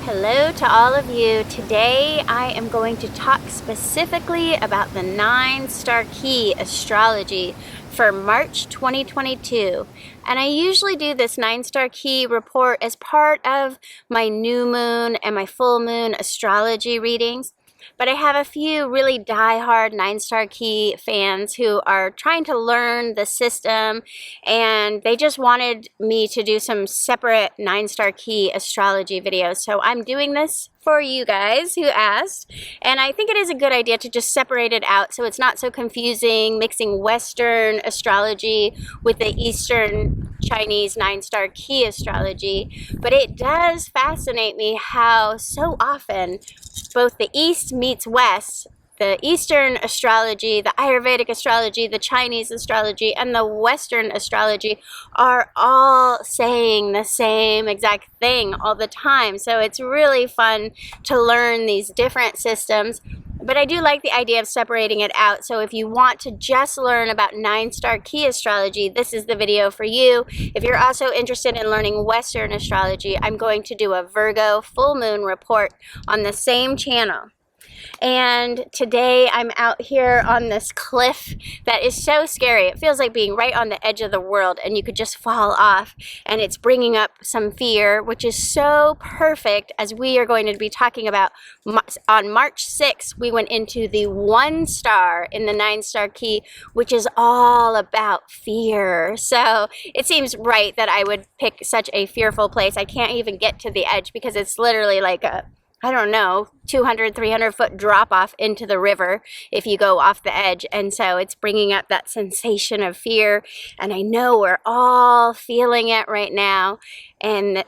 Hello to all of you. Today I am going to talk specifically about the 9-star key astrology for March 2022. And I usually do this 9-star key report as part of my new moon and my full moon astrology readings. But I have a few really die-hard 9-star key fans who are trying to learn the system, and they just wanted me to do some separate 9-star key astrology videos. So I'm doing this for you guys who asked, and I think it is a good idea to just separate it out so it's not so confusing, mixing Western astrology with the Eastern Chinese 9-star key astrology. But it does fascinate me how so often both the East meets West, the Eastern astrology, the Ayurvedic astrology, the Chinese astrology, and the Western astrology are all saying the same exact thing all the time. So it's really fun to learn these different systems. But I do like the idea of separating it out. So if you want to just learn about 9-star key astrology, this is the video for you. If you're also interested in learning Western astrology, I'm going to do a Virgo full moon report on the same channel. And today I'm out here on this cliff that is so scary. It feels like being right on the edge of the world and you could just fall off, and it's bringing up some fear, which is so perfect as we are going to be talking about on March 6th. We went into the 1 star in the 9-star key, which is all about fear. So it seems right that I would pick such a fearful place. I can't even get to the edge because it's literally like a, I don't know, 200, 300 foot drop off into the river if you go off the edge. And so it's bringing up that sensation of fear. And I know we're all feeling it right now. And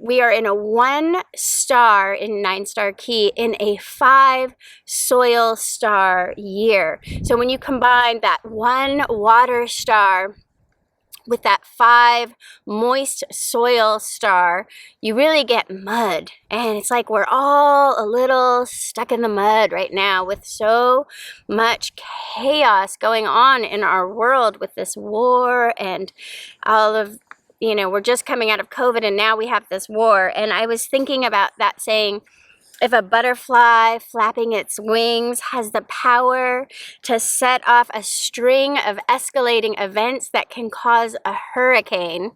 we are in a 1 star in 9-star key in a 5 soil star year. So when you combine that 1 water star with that 5 moist soil star, you really get mud. And it's like we're all a little stuck in the mud right now with so much chaos going on in our world with this war and all of, you know, we're just coming out of COVID and now we have this war. And I was thinking about that saying, if a butterfly flapping its wings has the power to set off a string of escalating events that can cause a hurricane,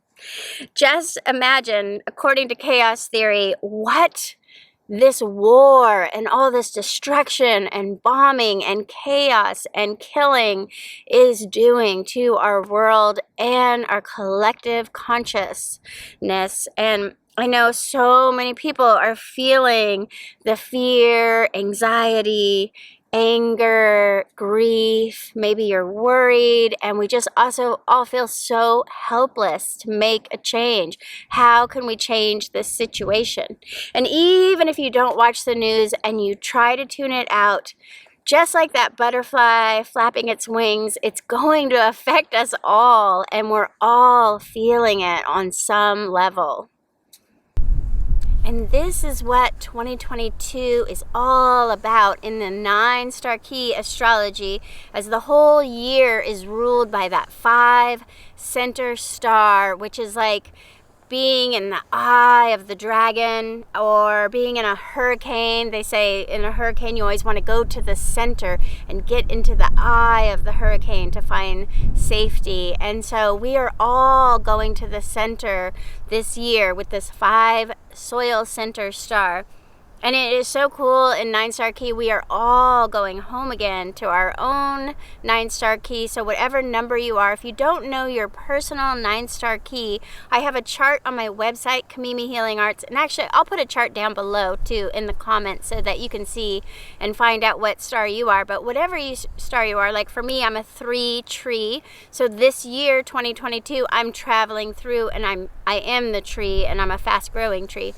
just imagine, according to chaos theory, what this war and all this destruction and bombing and chaos and killing is doing to our world and our collective consciousness. And I know so many people are feeling the fear, anxiety, anger, grief. Maybe you're worried, and we just also all feel so helpless to make a change. How can we change this situation? And even if you don't watch the news and you try to tune it out, just like that butterfly flapping its wings, it's going to affect us all, and we're all feeling it on some level. And this is what 2022 is all about in the 9-star key astrology, as the whole year is ruled by that 5 center star, which is like being in the eye of the dragon or being in a hurricane. They say in a hurricane you always want to go to the center and get into the eye of the hurricane to find safety. And so we are all going to the center this year with this 5 soil center star. And it is so cool in 9-star key, we are all going home again to our own 9-star key. So whatever number you are, if you don't know your personal 9-star key, I have a chart on my website, Kamimi Healing Arts. And actually, I'll put a chart down below too in the comments so that you can see and find out what star you are. But whatever star you are, like for me, I'm a 3 tree. So this year, 2022, I'm traveling through and I am the tree, and I'm a fast growing tree.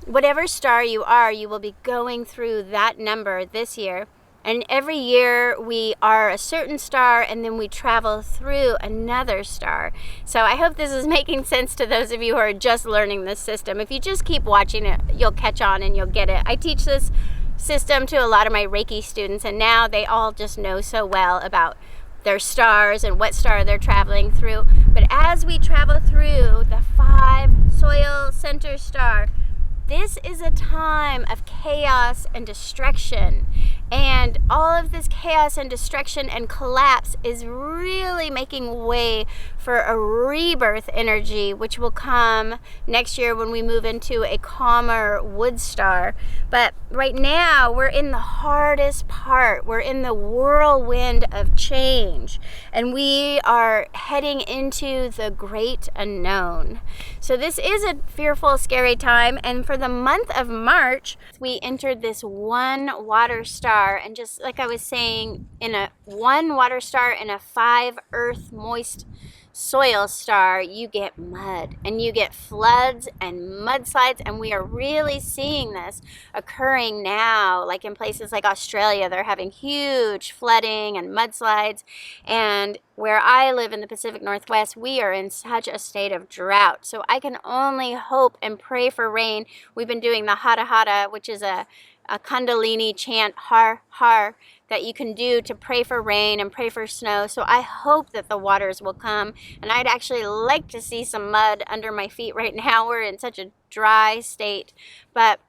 Whatever star you are, you will be going through that number this year. And every year we are a certain star, and then we travel through another star. So I hope this is making sense to those of you who are just learning this system. If you just keep watching it, you'll catch on and you'll get it. I teach this system to a lot of my Reiki students, and now they all just know so well about their stars and what star they're traveling through. But as we travel through the 5 soil center star, this is a time of chaos and destruction. And all of this chaos and destruction and collapse is really making way for a rebirth energy, which will come next year when we move into a calmer wood star. But right now, we're in the hardest part. We're in the whirlwind of change, and we are heading into the great unknown. So this is a fearful, scary time. And for the month of March, we entered this one water star, and just like I was saying, in a one water star in a 5 earth moist soil star, you get mud and you get floods and mudslides, and we are really seeing this occurring now. Like in places like Australia, they're having huge flooding and mudslides, and where I live in the Pacific Northwest, we are in such a state of drought. So I can only hope and pray for rain. We've been doing the hata hata, which is a kundalini chant, har har, that you can do to pray for rain and pray for snow. So I hope that the waters will come, and I'd actually like to see some mud under my feet right now. We're in such a dry state, but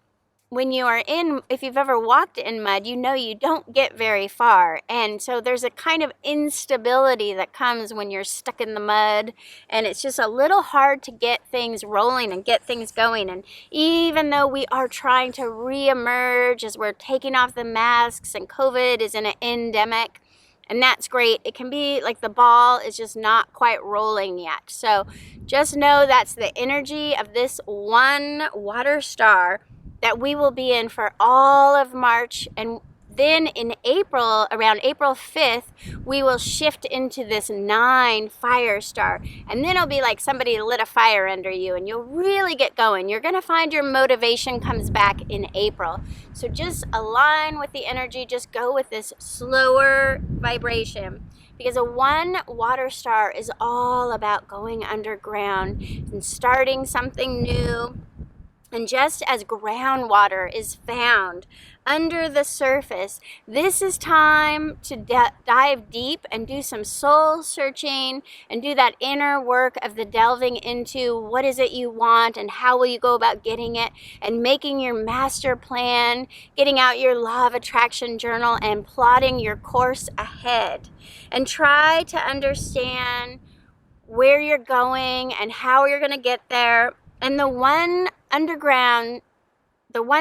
when you are in, if you've ever walked in mud, you know you don't get very far. And so there's a kind of instability that comes when you're stuck in the mud, and it's just a little hard to get things rolling and get things going. And even though we are trying to reemerge as we're taking off the masks and COVID is in an endemic, and that's great, it can be like the ball is just not quite rolling yet. So just know that's the energy of this one water star that we will be in for all of March. And then in April, around April 5th, we will shift into this 9 fire star. And then it'll be like somebody lit a fire under you, and you'll really get going. You're going to find your motivation comes back in April. So just align with the energy. Just go with this slower vibration, because a 1 water star is all about going underground and starting something new. And just as groundwater is found under the surface, this is time to dive deep and do some soul searching and do that inner work of the delving into what is it you want and how will you go about getting it, and making your master plan, getting out your law of attraction journal and plotting your course ahead. And try to understand where you're going and how you're going to get there. And the 1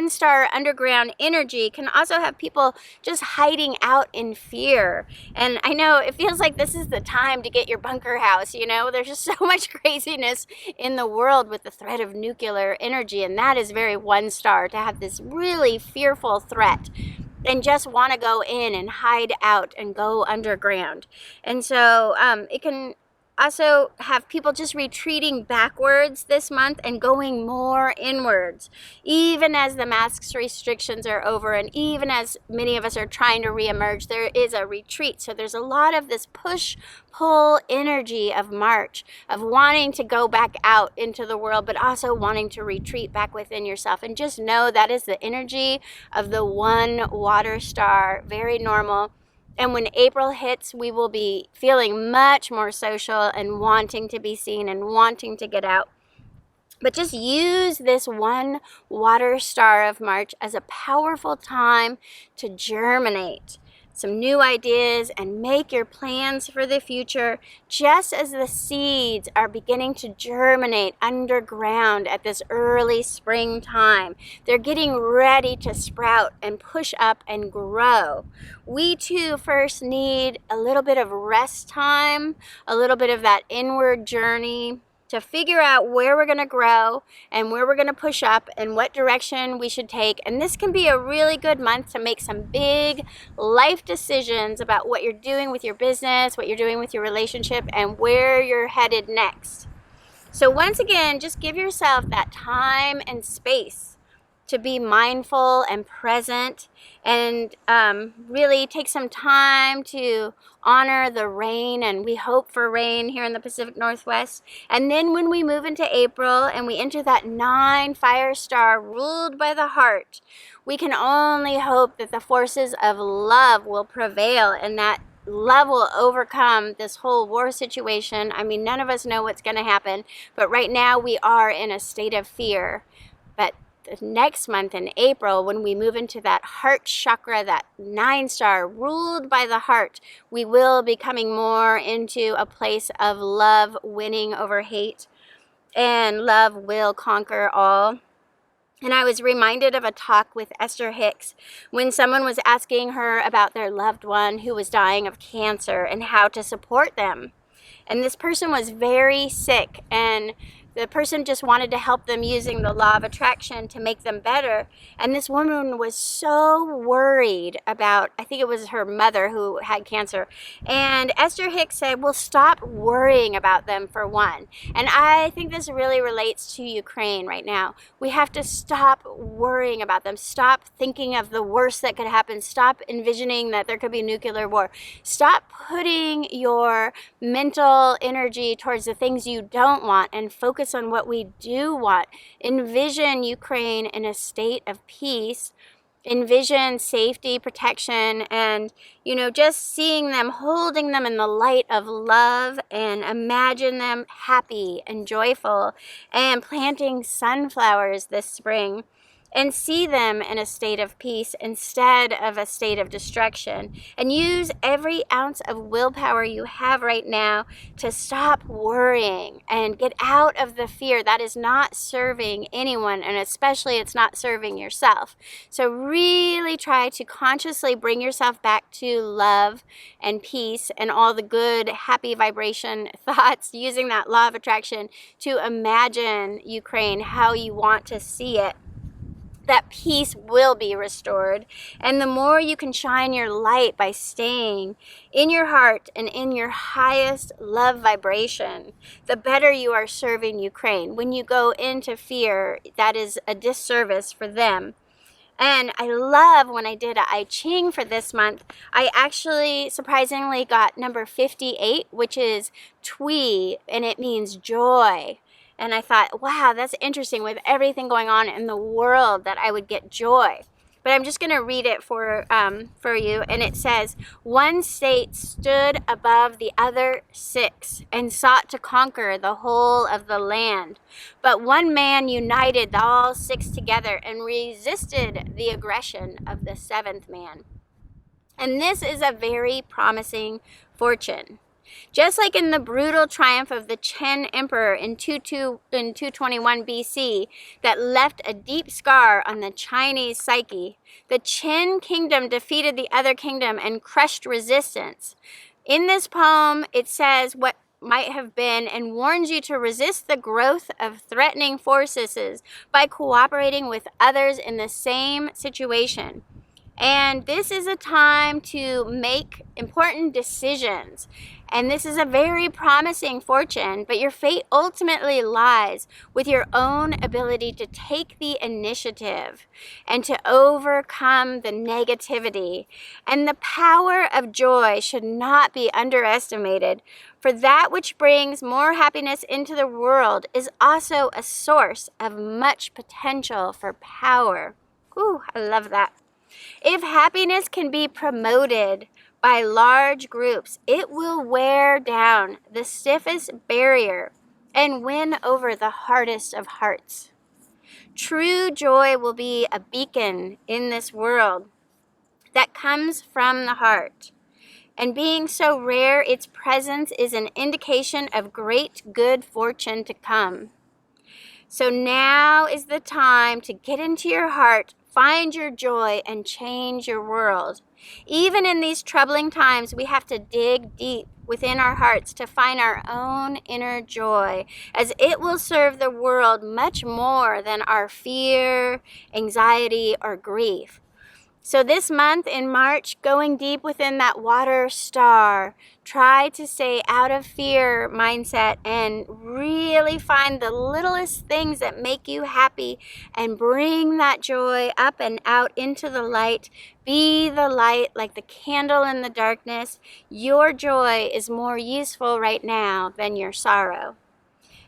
star underground energy can also have people just hiding out in fear. And I know it feels like this is the time to get your bunker house, you know, there's just so much craziness in the world with the threat of nuclear energy, and that is very 1 star, to have this really fearful threat and just want to go in and hide out and go underground. And so it can also have people just retreating backwards this month and going more inwards, even as the masks restrictions are over, and even as many of us are trying to reemerge, there is a retreat. So there's a lot of this push-pull energy of March, of wanting to go back out into the world, but also wanting to retreat back within yourself. And just know that is the energy of the 1 water star, very normal. And when April hits, we will be feeling much more social and wanting to be seen and wanting to get out. But just use this 1 water star of March as a powerful time to germinate some new ideas and make your plans for the future, just as the seeds are beginning to germinate underground at this early springtime. They're getting ready to sprout and push up and grow. We too first need a little bit of rest time, a little bit of that inward journey, to figure out where we're going to grow and where we're going to push up and what direction we should take. And this can be a really good month to make some big life decisions about what you're doing with your business, what you're doing with your relationship, and where you're headed next. So once again, just give yourself that time and space to be mindful and present, and really take some time to honor the rain, and we hope for rain here in the Pacific Northwest. And then when we move into April and we enter that 9 fire star ruled by the heart, we can only hope that the forces of love will prevail and that love will overcome this whole war situation. I mean, none of us know what's going to happen, but right now we are in a state of fear. But next month in April, when we move into that heart chakra, that 9-star ruled by the heart, we will be coming more into a place of love winning over hate, and love will conquer all. And I was reminded of a talk with Esther Hicks when someone was asking her about their loved one who was dying of cancer and how to support them. And this person was very sick, and the person just wanted to help them using the law of attraction to make them better. And this woman was so worried about, I think it was her mother who had cancer. And Esther Hicks said, well, stop worrying about them, for one. And I think this really relates to Ukraine right now. We have to stop worrying about them. Stop thinking of the worst that could happen. Stop envisioning that there could be nuclear war. Stop putting your mental energy towards the things you don't want and focus on what we do want. Envision Ukraine in a state of peace. Envision safety, protection, and, just seeing them, holding them in the light of love, and imagine them happy and joyful, and planting sunflowers this spring, and see them in a state of peace instead of a state of destruction. And use every ounce of willpower you have right now to stop worrying and get out of the fear. That is not serving anyone, and especially it's not serving yourself. So really try to consciously bring yourself back to love and peace and all the good, happy vibration thoughts, using that law of attraction to imagine Ukraine how you want to see it. That peace will be restored. And the more you can shine your light by staying in your heart and in your highest love vibration, the better you are serving Ukraine. When you go into fear, that is a disservice for them. And I love when I did a I Ching for this month, I actually surprisingly got number 58, which is TUI, and it means joy. And I thought, wow, that's interesting, with everything going on in the world, that I would get joy. But I'm just going to read it for you. And it says, one state stood above the other 6 and sought to conquer the whole of the land. But one man united all 6 together and resisted the aggression of the 7th man. And this is a very promising fortune. Just like in the brutal triumph of the Qin Emperor in 221 BC that left a deep scar on the Chinese psyche, the Qin kingdom defeated the other kingdom and crushed resistance. In this poem, it says what might have been and warns you to resist the growth of threatening forces by cooperating with others in the same situation. And this is a time to make important decisions. And this is a very promising fortune, but your fate ultimately lies with your own ability to take the initiative and to overcome the negativity. And the power of joy should not be underestimated, for that which brings more happiness into the world is also a source of much potential for power. Ooh, I love that. If happiness can be promoted by large groups, it will wear down the stiffest barrier and win over the hardest of hearts. True joy will be a beacon in this world that comes from the heart. And being so rare, its presence is an indication of great good fortune to come. So now is the time to get into your heart, find your joy, and change your world. Even in these troubling times, we have to dig deep within our hearts to find our own inner joy, as it will serve the world much more than our fear, anxiety, or grief. So this month in March, going deep within that water star, try to stay out of fear mindset and really find the littlest things that make you happy and bring that joy up and out into the light. Be the light like the candle in the darkness. Your joy is more useful right now than your sorrow.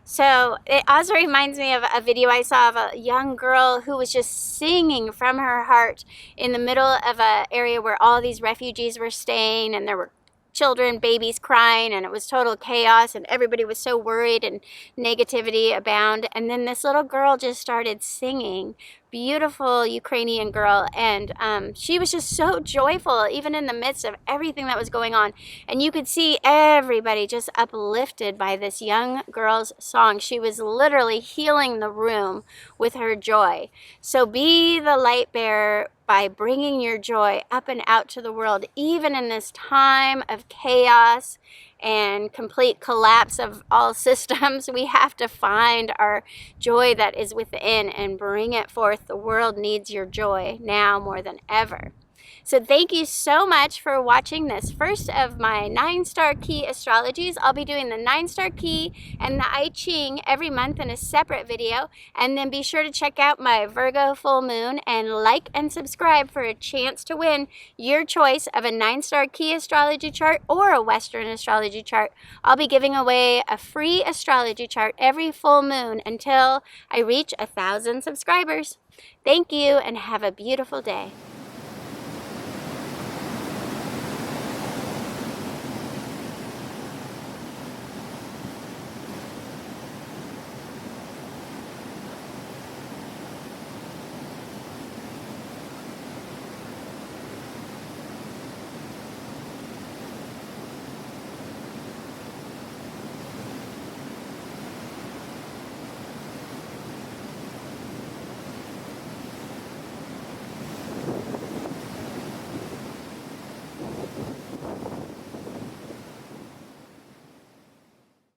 So it also reminds me of a video I saw of a young girl who was just singing from her heart in the middle of an area where all these refugees were staying, and there were children, babies crying, and it was total chaos, and everybody was so worried and negativity abound. And then this little girl just started singing beautiful Ukrainian girl, and she was just so joyful even in the midst of everything that was going on, and you could see everybody just uplifted by this young girl's song. She was literally healing the room with her joy. So be the light bearer by bringing your joy up and out to the world, even in this time of chaos and complete collapse of all systems. We have to find our joy that is within and bring it forth. The world needs your joy now more than ever. So thank you so much for watching this first of my 9-star key astrologies. I'll be doing the 9-star key and the I Ching every month in a separate video. And then be sure to check out my Virgo full moon and like and subscribe for a chance to win your choice of a 9-star key astrology chart or a Western astrology chart. I'll be giving away a free astrology chart every full moon until I reach 1,000 subscribers. Thank you and have a beautiful day.